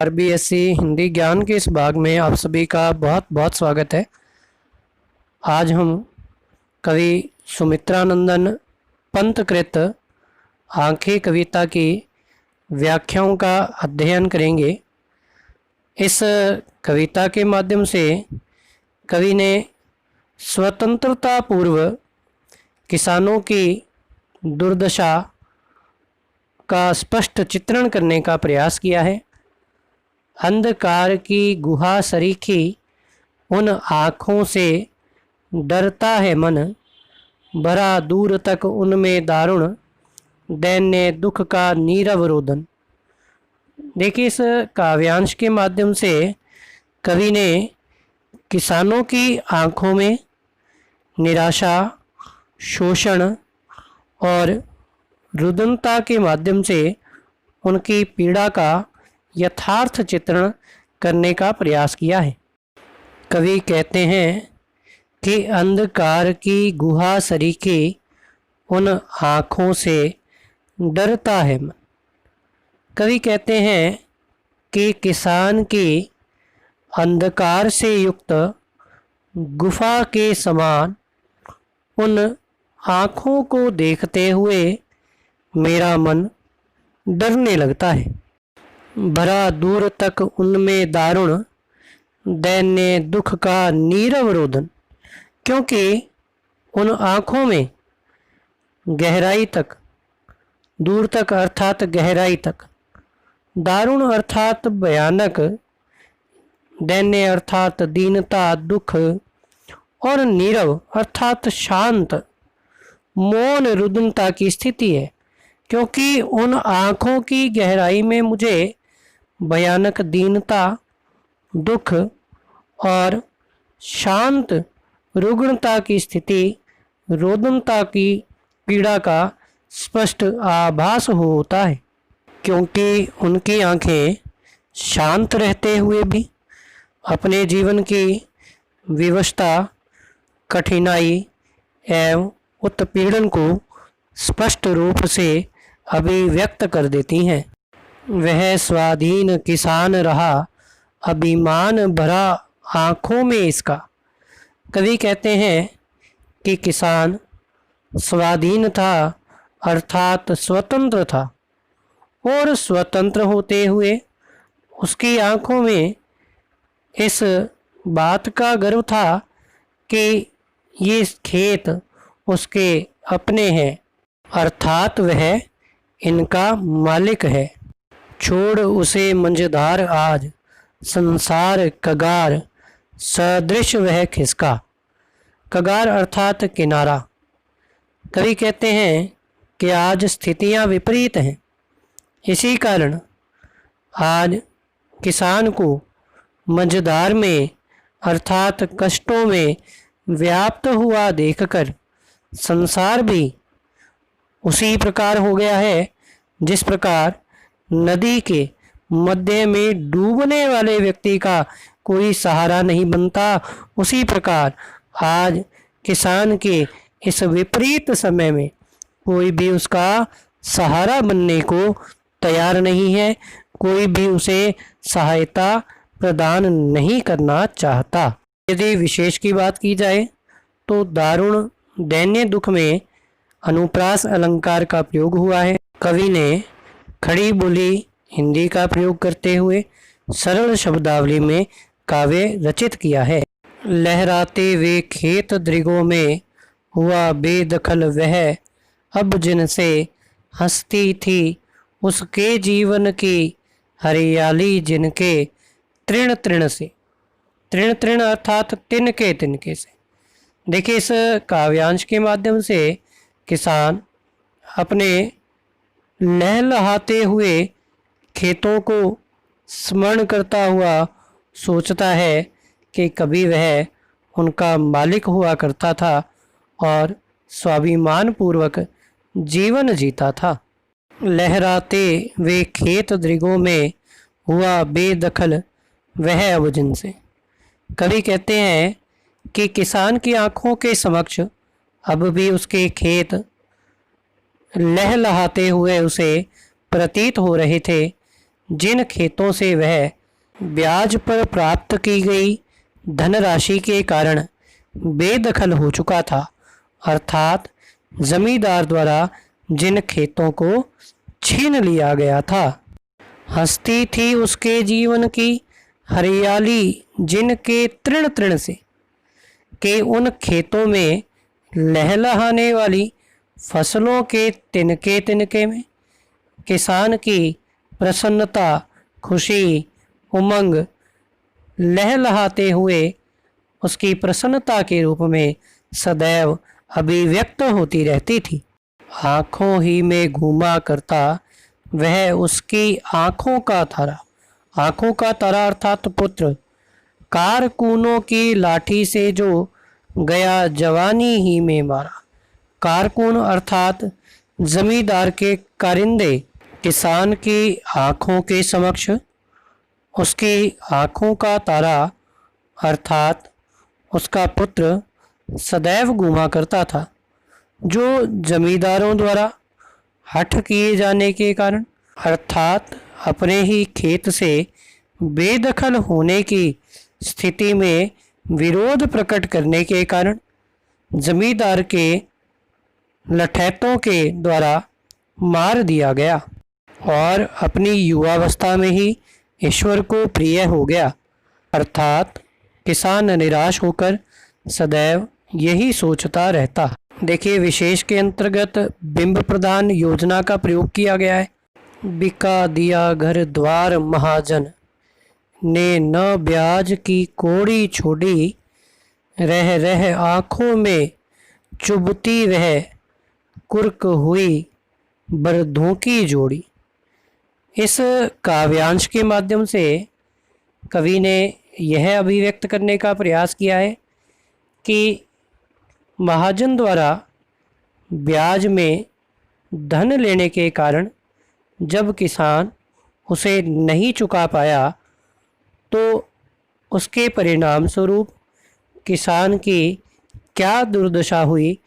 RBSC Hindi ज्ञान के इस भाग में आप सभी का बहुत बहुत स्वागत है। आज हम कवि सुमित्रानंदन पंत कृत आंखें कविता की व्याख्याओं का अध्ययन करेंगे। इस कविता के माध्यम से कवि ने स्वतंत्रता पूर्व किसानों की दुर्दशा का स्पष्ट चित्रण करने का प्रयास किया है। अंधकार की गुहा सरीखी उन आँखों से डरता है मन, भरा दूर तक उनमें दारुण दैन्य दुख का नीरव रोदन। देखिए, इस काव्यांश के माध्यम से कवि ने किसानों की आँखों में निराशा, शोषण और रुदनता के माध्यम से उनकी पीड़ा का यथार्थ चित्रण करने का प्रयास किया है। कवि कहते हैं कि अंधकार की गुहा सरीखे उन आँखों से डरता है मन। कवि कहते हैं कि किसान की अंधकार से युक्त गुफा के समान उन आँखों को देखते हुए मेरा मन डरने लगता है। भरा दूर तक उनमें दारुण दैन्य दुख का नीरव रोदन, क्योंकि उन आँखों में गहराई तक, दूर तक अर्थात गहराई तक, दारुण अर्थात भयानक, दैन्य अर्थात दीनता, दुख और नीरव अर्थात शांत, मौन रुदनता की स्थिति है। क्योंकि उन आँखों की गहराई में मुझे भयानक दीनता, दुख और शांत रुग्णता की स्थिति, रोदनता की पीड़ा का स्पष्ट आभास होता है। क्योंकि उनकी आँखें शांत रहते हुए भी अपने जीवन की विवशता, कठिनाई एवं उत्पीड़न को स्पष्ट रूप से अभिव्यक्त कर देती हैं। वह स्वाधीन किसान रहा, अभिमान भरा आँखों में इसका। कवि कहते हैं कि किसान स्वाधीन था अर्थात स्वतंत्र था, और स्वतंत्र होते हुए उसकी आँखों में इस बात का गर्व था कि ये खेत उसके अपने हैं, अर्थात वह इनका मालिक है। छोड़ उसे मंझधार आज, संसार कगार सदृश वह खिसका। कगार अर्थात किनारा। कवि कहते हैं कि आज स्थितियां विपरीत हैं, इसी कारण आज किसान को मंझधार में अर्थात कष्टों में व्याप्त हुआ देखकर संसार भी उसी प्रकार हो गया है जिस प्रकार नदी के मध्य में डूबने वाले व्यक्ति का कोई सहारा नहीं बनता। उसी प्रकार आज किसान के इस विपरीत समय में कोई भी उसका सहारा बनने को तैयार नहीं है, कोई भी उसे सहायता प्रदान नहीं करना चाहता। यदि विशेष की बात की जाए तो दारुण दैन्य दुख में अनुप्रास अलंकार का प्रयोग हुआ है। कवि ने खड़ी बोली हिंदी का प्रयोग करते हुए सरल शब्दावली में काव्य रचित किया है। लहराते वे खेत दृगों में हुआ बेदखल वह, अब जिनसे हंसती थी उसके जीवन की हरियाली जिनके तृण तृण से। तृण तृण अर्थात तिनके तिनके से। देखिए, इस काव्यांश के माध्यम से किसान अपने लहलहाते हुए खेतों को स्मरण करता हुआ सोचता है कि कभी वह उनका मालिक हुआ करता था और स्वाभिमान पूर्वक जीवन जीता था। लहराते वे खेत दृगों में हुआ बेदखल वह अब जिनसे। कवि कहते हैं कि किसान की आंखों के समक्ष अब भी उसके खेत लहलहाते हुए उसे प्रतीत हो रहे थे, जिन खेतों से वह ब्याज पर प्राप्त की गई धनराशि के कारण बेदखल हो चुका था, अर्थात जमींदार द्वारा जिन खेतों को छीन लिया गया था। हंसती थी उसके जीवन की हरियाली जिनके तृण तृण से, के उन खेतों में लहलहाने वाली फसलों के तिनके तिनके में किसान की प्रसन्नता, खुशी, उमंग लहलहाते हुए उसकी प्रसन्नता के रूप में सदैव अभिव्यक्त होती रहती थी। आँखों ही में घूमा करता वह उसकी आँखों का तारा, आँखों का तारा अर्थात पुत्र, कारकूनों की लाठी से जो गया जवानी ही में मारा। कारकून अर्थात जमींदार के कारिंदे किसान की आँखों के समक्ष उसकी आँखों का तारा अर्थात उसका पुत्र सदैव घूमा करता था, जो जमींदारों द्वारा हठ किए जाने के कारण अर्थात अपने ही खेत से बेदखल होने की स्थिति में विरोध प्रकट करने के कारण जमींदार के लठैतों के द्वारा मार दिया गया और अपनी युवावस्था में ही ईश्वर को प्रिय हो गया। अर्थात किसान निराश होकर सदैव यही सोचता रहता। देखिए, विशेष के अंतर्गत बिंब प्रदान योजना का प्रयोग किया गया है। बिका दिया घर द्वार महाजन ने न ब्याज की कोड़ी छोड़ी, रह रह आँखों में चुभती वह कुर्क हुई बरधों की जोड़ी। इस काव्यांश के माध्यम से कवि ने यह अभिव्यक्त करने का प्रयास किया है कि महाजन द्वारा ब्याज में धन लेने के कारण जब किसान उसे नहीं चुका पाया तो उसके परिणाम स्वरूप किसान की क्या दुर्दशा हुई,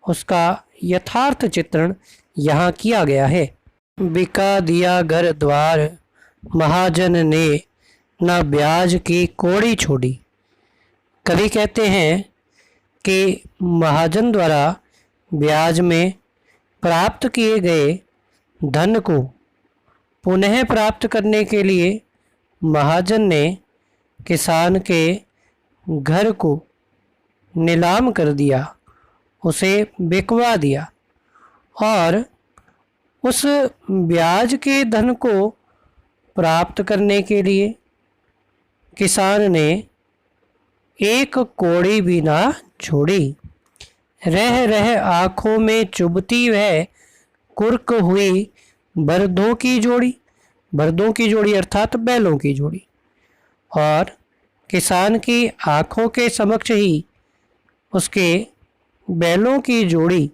उसका यथार्थ चित्रण यहाँ किया गया है। बिका दिया घर द्वार महाजन ने न ब्याज की कोड़ी छोड़ी। कवि कहते हैं कि महाजन द्वारा ब्याज में प्राप्त किए गए धन को पुनः प्राप्त करने के लिए महाजन ने किसान के घर को नीलाम कर दिया, उसे बिकवा दिया और उस ब्याज के धन को प्राप्त करने के लिए किसान ने एक कौड़ी भी ना छोड़ी। रह रह आँखों में चुभती वह कुर्क हुई बरदों की जोड़ी, बरदों की जोड़ी अर्थात बैलों की जोड़ी, और किसान की आँखों के समक्ष ही उसके बैलों की जोड़ी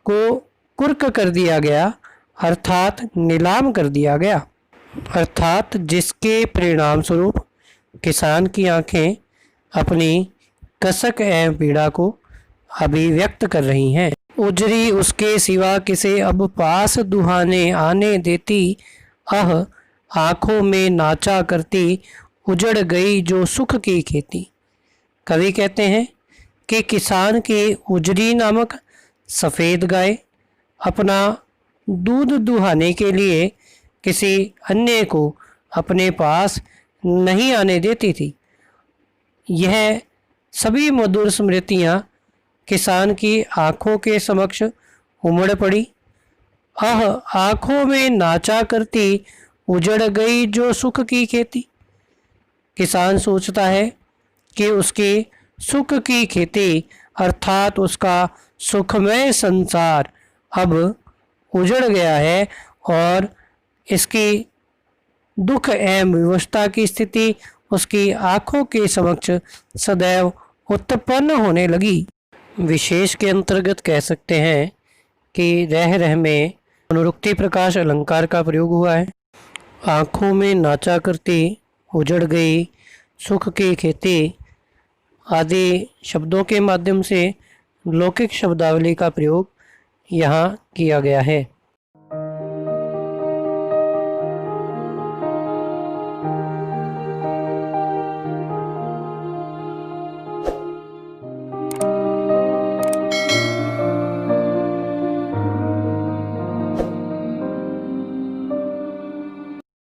को कुर्क कर दिया गया अर्थात नीलाम कर दिया गया। अर्थात जिसके परिणाम स्वरूप किसान की आंखें अपनी कसक एवं पीड़ा को अभिव्यक्त कर रही हैं। उजरी उसके सिवा किसे अब पास दुहाने आने देती, अह आँखों में नाचा करती उजड़ गई जो सुख की खेती। कवि कहते हैं कि किसान की उजरी नामक सफ़ेद गाय अपना दूध दुहाने के लिए किसी अन्य को अपने पास नहीं आने देती थी। यह सभी मधुर स्मृतियाँ किसान की आँखों के समक्ष उमड़ पड़ी। आह आँखों में नाचा करती उजड़ गई जो सुख की खेती। किसान सोचता है कि उसकी सुख की खेती अर्थात उसका सुखमय संसार अब उजड़ गया है और इसकी दुख एवं विवशता की स्थिति उसकी आँखों के समक्ष सदैव उत्पन्न होने लगी। विशेष के अंतर्गत कह सकते हैं कि रह रह में अनुरुक्ति प्रकाश अलंकार का प्रयोग हुआ है। आँखों में नाचा करती उजड़ गई सुख की खेती आदि शब्दों के माध्यम से लौकिक शब्दावली का प्रयोग यहाँ किया गया है।